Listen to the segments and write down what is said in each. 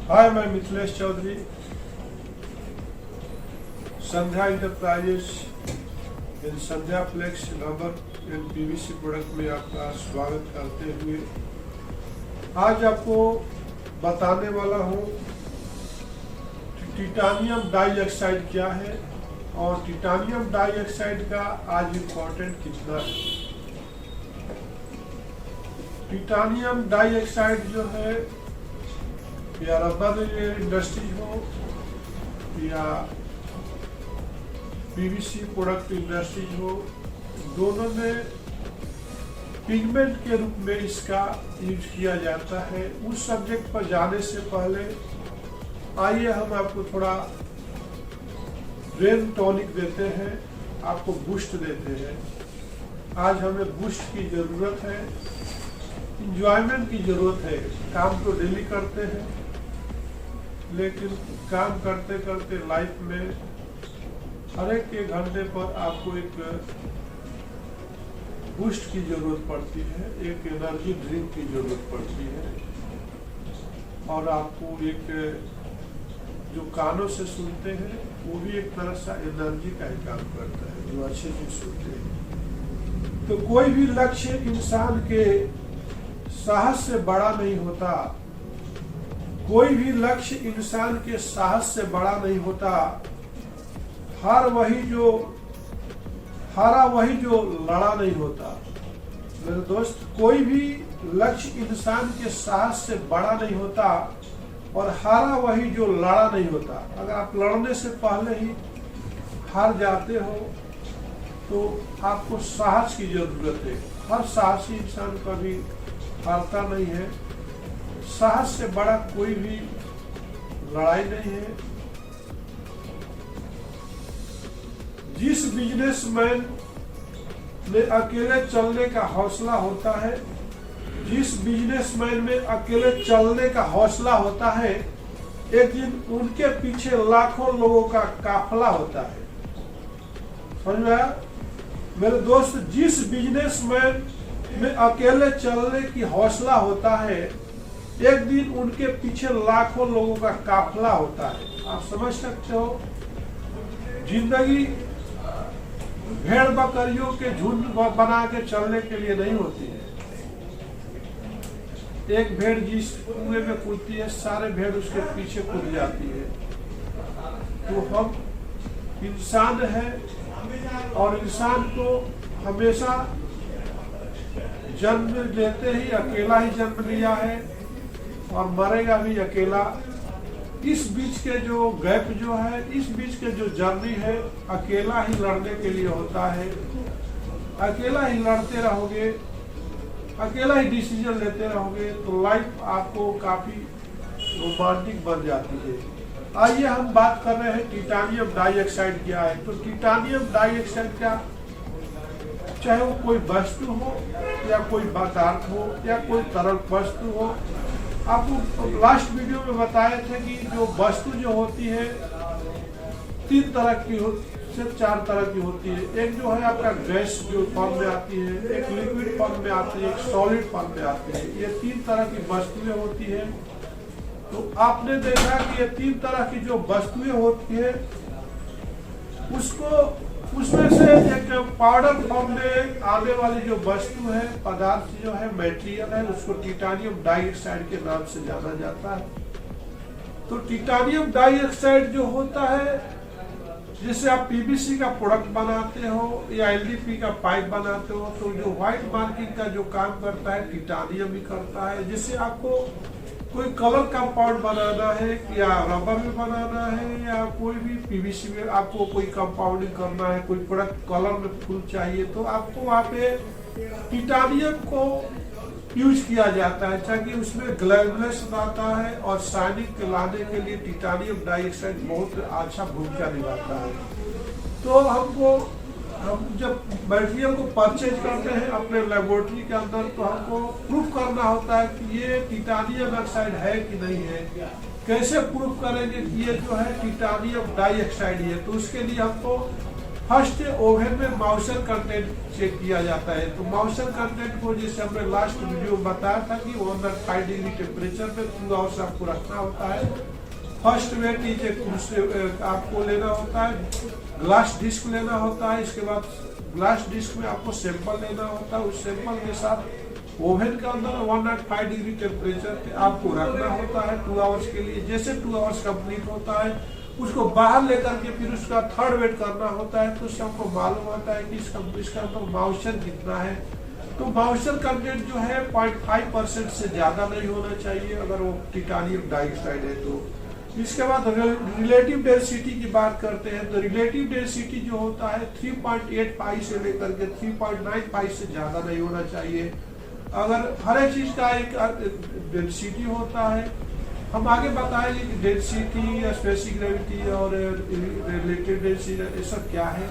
हाय, मैं मिथिलेश चौधरी, संध्या इंटरप्राइजेस इन Sandhya flex rubber and PVC product में आपका स्वागत करते हुए आज आपको बताने वाला हूँ टिटानियम डाइऑक्साइड क्या है और टिटानियम डाइऑक्साइड का आज इम्पोर्टेंट कितना है। टिटानियम डाइऑक्साइड जो है या रबर इंडस्ट्री हो या पीवीसी प्रोडक्ट इंडस्ट्रीज हो, दोनों में पिगमेंट के रूप में इसका यूज किया जाता है। उस सब्जेक्ट पर जाने से पहले आइए हम आपको थोड़ा ब्रेन टॉनिक देते हैं, आपको बूस्ट देते हैं। आज हमें बूस्ट की जरूरत है, इंजॉयमेंट की जरूरत है। काम तो डेली करते हैं, लेकिन काम करते करते लाइफ में हर एक घंटे पर आपको एक बूस्ट की जरूरत पड़ती है, एक एनर्जी ड्रिंक की जरूरत पड़ती है। और आपको एक जो कानों से सुनते हैं वो भी एक तरह से एनर्जी का ही काम करता है, जो अच्छे से सुनते हैं। तो कोई भी लक्ष्य इंसान के साहस से बड़ा नहीं होता, कोई भी लक्ष्य इंसान के साहस से बड़ा नहीं होता। हारा वही जो लड़ा नहीं होता। मेरे दोस्त, कोई भी लक्ष्य इंसान के साहस से बड़ा नहीं होता और हारा वही जो लड़ा नहीं होता। अगर आप लड़ने से पहले ही हार जाते हो तो आपको साहस की जरूरत है। हर साहसी इंसान कभी हारता नहीं है। साहस से बड़ा कोई भी लड़ाई नहीं है। जिस बिजनेसमैन में अकेले चलने का हौसला होता है, जिस बिजनेसमैन में अकेले चलने का हौसला होता है, एक दिन उनके पीछे लाखों लोगों का काफिला होता है। समझ में आया मेरे दोस्त? जिस बिजनेसमैन में अकेले चलने की हौसला होता है, एक दिन उनके पीछे लाखों लोगों का काफिला होता है। आप समझ सकते हो, जिंदगी भेड़ बकरियों के झुंड बना के चलने के लिए नहीं होती है। एक भेड़ जिस कुएं में कूदती है, सारे भेड़ उसके पीछे कूद जाती है। तो हम इंसान है और इंसान को हमेशा जन्म लेते ही अकेला ही जन्म लिया है और मरेगा भी अकेला। इस बीच के जो गैप जो है, इस बीच के जो जर्नी है, अकेला ही लड़ने के लिए होता है। अकेला ही लड़ते रहोगे, अकेला ही डिसीजन लेते रहोगे तो लाइफ आपको काफी रोमांटिक बन जाती है। आइए हम बात कर रहे हैं टिटानियम डाइऑक्साइड क्या है। तो टिटानियम डाइऑक्साइड क्या, चाहे वो कोई वस्तु हो या कोई पदार्थ हो या कोई तरल वस्तु हो, आपको लास्ट वीडियो में बताए थे कि जो वस्तु जो होती है 3 तरह की से 4 तरह की होती है। एक जो है आपका गैस जो फॉर्म में आती है, एक लिक्विड फॉर्म में आती है, एक सॉलिड फॉर्म में आती है। ये 3 तरह की वस्तुएं होती है। तो आपने देखा कि ये 3 तरह की जो वस्तुएं होती है, उसमें से एक पाउडर फॉर्म में आने वाली जो वस्तु है, पदार्थ जो है, मटेरियल है, उसको टिटानियम डाइऑक्साइड के नाम से जाना जाता है। तो टिटानियम डाइऑक्साइड जो होता है, जिससे आप पीवीसी का प्रोडक्ट बनाते हो या एलडीपी का पाइप बनाते हो, तो जो व्हाइट मार्किंग का जो काम करता है टिटानियम ही करता है। जिससे आपको कोई कलर कंपाउंड बनाना है या रबर में बनाना है या कोई भी पीवीसी में आपको कोई कंपाउंडिंग करना है, कोई प्रोडक्ट कलर में फुल चाहिए, तो आपको वहाँ पे टिटानियम को यूज किया जाता है, ताकि उसमें ग्लैमरस आता है और शाइनिंग लाने के लिए टिटानियम डाइऑक्साइड बहुत अच्छा भूमिका निभाता है। तो हम जब मटेरियल को परचेज करते हैं अपने लेबोरेटरी के अंदर, तो हमको प्रूफ करना होता है कि ये टिटानियम ऑक्साइड है कि नहीं है। कैसे प्रूफ करेंगे कि ये जो है टिटानियम डाइऑक्साइड है? तो उसके लिए हमको फर्स्ट ओवन में मॉइस्चर कंटेंट चेक किया जाता है। तो मॉइस्चर कंटेंट को जैसे हमने लास्ट वीडियो में बताया था कि 105 डिग्री टेम्परेचर पे 2 आवर्स आपको रखना होता है। फर्स्ट वेट इज आपको लेना होता है, ग्लास डिस्क लेना होता है। इसके बाद ग्लास डिस्क में आपको सैंपल लेना होता है। उस सैंपल के साथ ओवन के अंदर 105 डिग्री टेम्परेचर पे आपको रखना होता है 2 आवर्स के लिए। जैसे 2 आवर्स कंप्लीट होता है उसको बाहर लेकर के फिर उसका थर्ड वेट करना होता है। तो उससे हमको मालूम होता है कि इसका अंदर मॉइस्चर कितना है। तो मॉइस्चर कंटेंट जो है 0.5% से ज्यादा नहीं होना चाहिए अगर वो टिटानियम डाइऑक्साइड है तो। इसके बाद रिलेटिव डेंसिटी की बात करते हैं। तो रिलेटिव डेंसिटी जो होता है 3.8 पाई से लेकर के 3.9 पाई से ज्यादा नहीं होना चाहिए। अगर हर एक चीज का एक डेंसिटी होता है, हम आगे बताएंगे कि डेंसिटी, स्पेसिफिक ग्रेविटी और रिलेटिव डेंसिटी ये सब क्या है।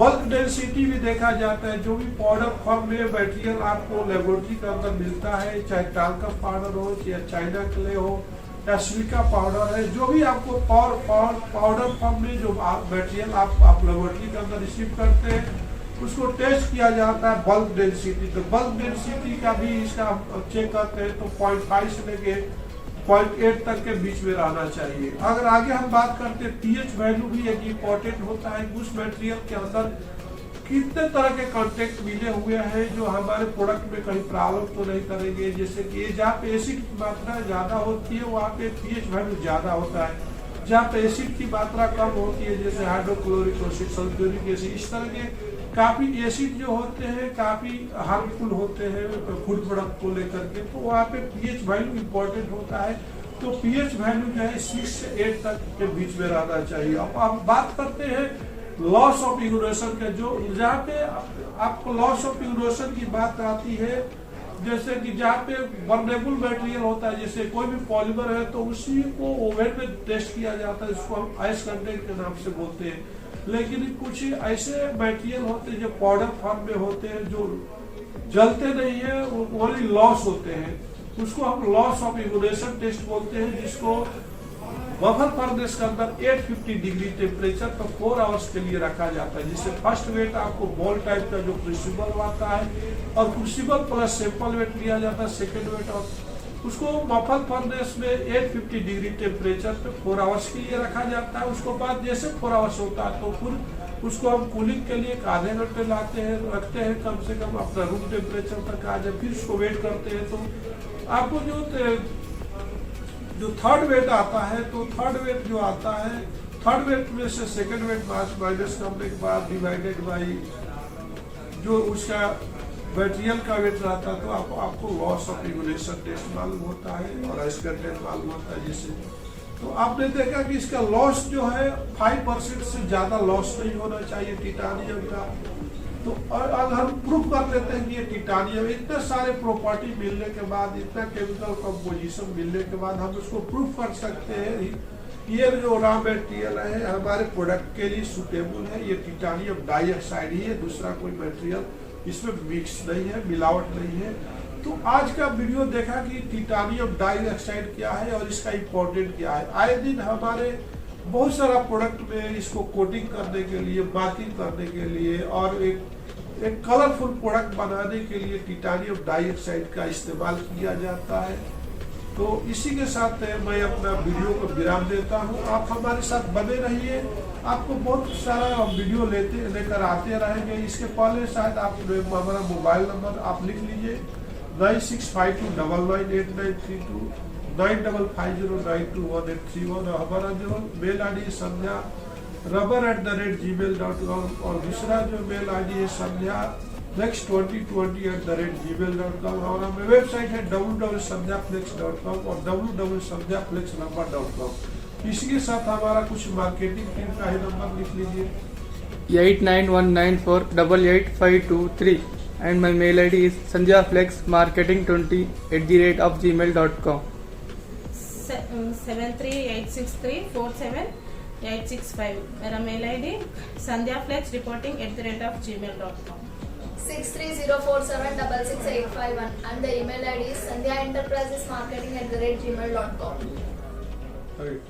बल्क डेंसिटी भी देखा जाता है। जो भी पाउडर फॉर्म में मटेरियल आपको लेबोरेटरी के अंदर मिलता है, चाहे टाल्कम पाउडर हो, चाहे चाइना क्ले हो या सिलिका पाउडर है, जो भी आपको पाउडर फॉर्म में जो मटेरियल आप लेबोरेटरी के अंदर रिसीव करते हैं उसको टेस्ट किया जाता है बल्क डेंसिटी। तो बल्क डेंसिटी का भी इसका चेक करते हैं तो 0.5 से लेके 0.8 तक के बीच में रहना चाहिए। अगर आगे हम बात करते हैं पीएच वैल्यू भी एक इम्पोर्टेंट होता है। उस मटेरियल के अंदर कितने तरह के कॉन्टेक्ट मिले हुए हैं जो हमारे प्रोडक्ट में कहीं प्रॉब्लम तो नहीं करेंगे। जैसे कि जहाँ पे एसिड की मात्रा ज्यादा होती है वहाँ पे पीएच वैल्यू ज्यादा होता है। जहाँ पे एसिड की मात्रा कम होती है जैसे हाइड्रोक्लोरिक एसिड, सल्फ्यूरिक एसिड, इस तरह के काफी एसिड जो होते हैं काफी हार्मफुल होते हैं फूड प्रोडक्ट को लेकर के। तो वहाँ पे पीएच वैल्यू इम्पोर्टेंट होता है। तो पीएच वैल्यू जो है 6 से 8 तक के बीच में रहना चाहिए। अब आप बात करते हैं लॉस ऑफ इग्नोरेशन का। जो जहाँ पे आपको लॉस ऑफ इग्नोरेशन की बात आती है, जैसे कि जहाँ पे वल्नरेबल मटेरियल होता है, जैसे कोई भी पॉलीमर है तो उसी को ओवन में टेस्ट किया जाता है। इसको हम आइस कंटेंट के नाम से बोलते हैं। लेकिन कुछ ऐसे मटेरियल होते हैं जो पाउडर फॉर्म में होते हैं जो जलते नहीं है, वो ओनली लॉस होते हैं। उसको हम लॉस ऑफ इग्नोरेशन टेस्ट बोलते हैं, जिसको बफर फर्नेस के अंदर 850 डिग्री टेम्परेचर पर 4 आवर्स के लिए रखा जाता है। जिससे फर्स्ट वेट आपको बॉल टाइप का जो क्रूसिबल आता है और क्रूसिबल प्लस सैंपल वेट लिया जाता है सेकेंड वेट, और उसको बफर फर्नेस में 850 डिग्री टेम्परेचर पे 4 आवर्स के लिए रखा जाता है। उसको बाद जैसे 4 आवर्स होता है तो फिर उसको हम कूलिंग के लिए आधे घंटे लाते हैं, रखते हैं कम से कम अपना रूम टेम्परेचर तक आ जाए, फिर उसको वेट करते हैं। तो आपको जो थर्ड वेट आता है, तो थर्ड वेट जो आता है, थर्ड वेट में से सेकंड वेट माइनस करने के बाद डिवाइडेड बाई जो उसका मटेरियल का वेट रहता है, तो आपको लॉस ऑफ इग्नोरेशन टेस्ट मालूम होता है और आइस कंटेंट मालूम होता है। जिससे तो आपने देखा कि इसका लॉस जो है 5% से ज्यादा लॉस नहीं होना चाहिए टिटानियम का। तो अगर हम प्रूफ कर लेते हैं कि ये टिटानियम, इतने सारे प्रॉपर्टी मिलने के बाद, इतना केमिकल कंपोजिशन मिलने के बाद हम उसको प्रूफ कर सकते हैं ये जो रॉ मटेरियल है हमारे प्रोडक्ट के लिए सुटेबल है। ये टिटानियम डाइऑक्साइड ही है, दूसरा कोई मटेरियल इसमें मिक्स नहीं है, मिलावट नहीं है। तो आज का वीडियो देखा कि टिटानियम डाइऑक्साइड क्या है और इसका इम्पोर्टेंट क्या है। आए दिन हमारे बहुत सारा प्रोडक्ट में इसको कोटिंग करने के लिए, मार्किंग करने के लिए और एक कलरफुल प्रोडक्ट बनाने के लिए टिटानियम डाइऑक्साइड का इस्तेमाल किया जाता है। तो इसी के साथ मैं अपना वीडियो को विराम देता हूं। आप हमारे साथ बने रहिए, आपको बहुत सारा वीडियो लेकर आते रहेंगे। इसके पहले शायद आप हमारा मोबाइल नंबर आप लिख लीजिए 9652998932 9550921831 और हमारा जो mail I D Sandhya rubber@gmail.com और दूसरा जो मेल आई डी है संध्या flex2020@gmail.com। हमारा वेबसाइट है www.sandhyaflex.com और www.sandhyaflexnumber.com। इसी के साथ हमारा कुछ मार्केटिंग टीम का ही नंबर लिख लीजिए 8919488523 and my mail ID is sandhyaflexmarketing20@gmail.com 7386347865। मेरा mail ID sandhyaflexreporting@gmail.com 6304766851 and the email ID is sandhyaenterprisesmarketing@gmail.com. Right.